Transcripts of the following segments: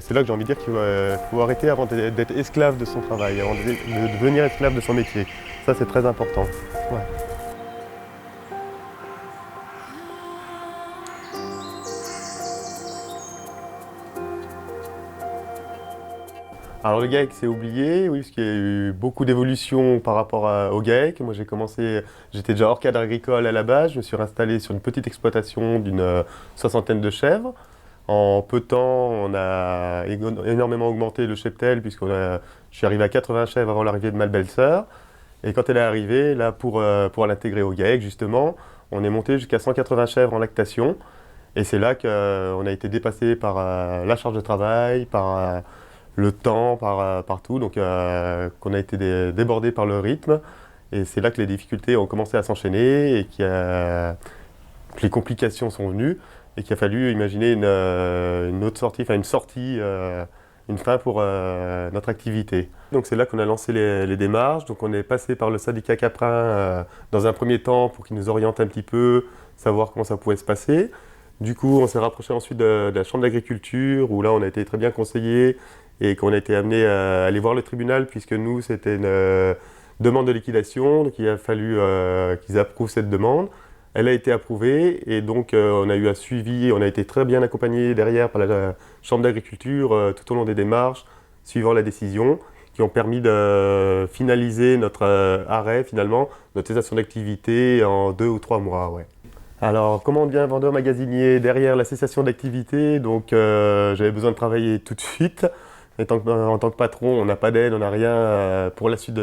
C'est là que j'ai envie de dire qu'il faut arrêter avant d'être esclave de son travail, avant de devenir esclave de son métier. Ça, c'est très important. Ouais. Alors le GAEC, c'est oublié, oui, parce qu'il y a eu beaucoup d'évolutions par rapport au GAEC. Moi, j'étais déjà hors cadre agricole à la base. Je me suis installé sur une petite exploitation d'une soixantaine de chèvres. En peu de temps, on a énormément augmenté le cheptel, je suis arrivé à 80 chèvres avant l'arrivée de ma belle-sœur. Et quand elle est arrivée, là, pour l'intégrer au GAEC, justement, on est monté jusqu'à 180 chèvres en lactation. Et c'est là qu'on a été dépassé par la charge de travail, par le temps, par tout. Donc, qu'on a été débordé par le rythme. Et c'est là que les difficultés ont commencé à s'enchaîner et que les complications sont venues. Et qu'il a fallu imaginer une autre sortie, enfin une sortie, une fin pour notre activité. Donc c'est là qu'on a lancé les démarches. Donc on est passé par le syndicat Caprin dans un premier temps pour qu'il nous oriente un petit peu, savoir comment ça pouvait se passer. Du coup, on s'est rapproché ensuite de la Chambre d'agriculture où là on a été très bien conseillé et qu'on a été amené à aller voir le tribunal puisque nous c'était une demande de liquidation. Donc il a fallu qu'ils approuvent cette demande. Elle a été approuvée et donc on a eu un suivi, on a été très bien accompagné derrière par la Chambre d'agriculture tout au long des démarches, suivant la décision, qui ont permis de finaliser notre arrêt finalement, notre cessation d'activité en 2 ou 3 mois. Ouais. Alors comment on devient vendeur magasinier derrière la cessation d'activité? Donc j'avais besoin de travailler tout de suite. En tant que patron, on n'a pas d'aide, on n'a rien pour la suite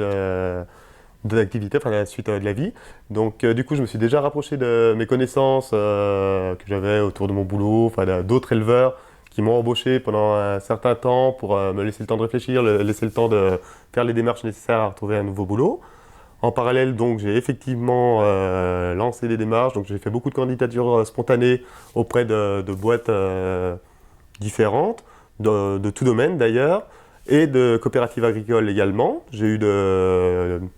de l'activité, enfin la suite de la vie. Donc du coup, je me suis déjà rapproché de mes connaissances que j'avais autour de mon boulot, enfin d'autres éleveurs qui m'ont embauché pendant un certain temps pour me laisser le temps de réfléchir, laisser le temps de faire les démarches nécessaires à retrouver un nouveau boulot. En parallèle, donc, j'ai effectivement lancé des démarches. Donc, j'ai fait beaucoup de candidatures spontanées auprès de boîtes différentes, de tout domaine d'ailleurs, et de coopératives agricoles également. J'ai eu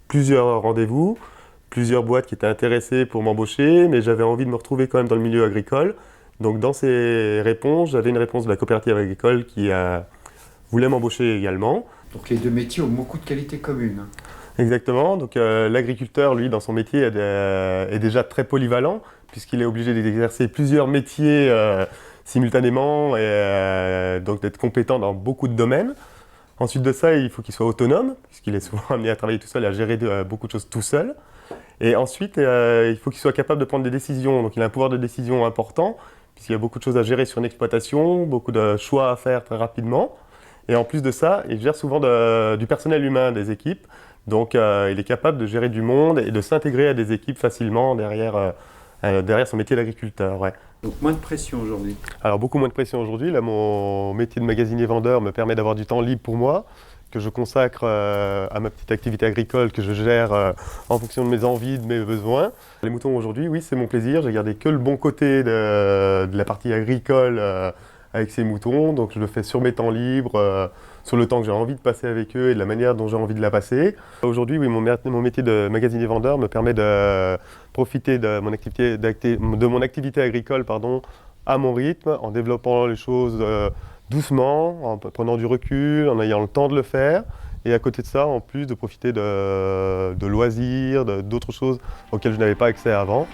plusieurs rendez-vous, plusieurs boîtes qui étaient intéressées pour m'embaucher, mais j'avais envie de me retrouver quand même dans le milieu agricole. Donc dans ces réponses, j'avais une réponse de la coopérative agricole qui voulait m'embaucher également. Donc les deux métiers ont beaucoup de qualités communes. Exactement, donc l'agriculteur, lui, dans son métier, est déjà très polyvalent, puisqu'il est obligé d'exercer plusieurs métiers simultanément, et donc d'être compétent dans beaucoup de domaines. Ensuite de ça, il faut qu'il soit autonome, puisqu'il est souvent amené à travailler tout seul et à gérer beaucoup de choses tout seul. Et ensuite, il faut qu'il soit capable de prendre des décisions, donc il a un pouvoir de décision important, puisqu'il y a beaucoup de choses à gérer sur une exploitation, beaucoup de choix à faire très rapidement. Et en plus de ça, il gère souvent du personnel humain des équipes. Donc il est capable de gérer du monde et de s'intégrer à des équipes facilement derrière son métier d'agriculteur. Ouais. Donc moins de pression aujourd'hui. Alors beaucoup moins de pression aujourd'hui. Là, mon métier de magasinier vendeur me permet d'avoir du temps libre pour moi, que je consacre à ma petite activité agricole, que je gère en fonction de mes envies, de mes besoins. Les moutons aujourd'hui, oui, c'est mon plaisir. J'ai gardé que le bon côté de la partie agricole avec ces moutons. Donc je le fais sur mes temps libres, sur le temps que j'ai envie de passer avec eux et de la manière dont j'ai envie de la passer. Aujourd'hui, oui, mon métier de magasinier vendeur me permet de profiter de mon activité agricole, pardon, à mon rythme, en développant les choses doucement, en prenant du recul, en ayant le temps de le faire. Et à côté de ça, en plus de profiter de loisirs, d'autres choses auxquelles je n'avais pas accès avant.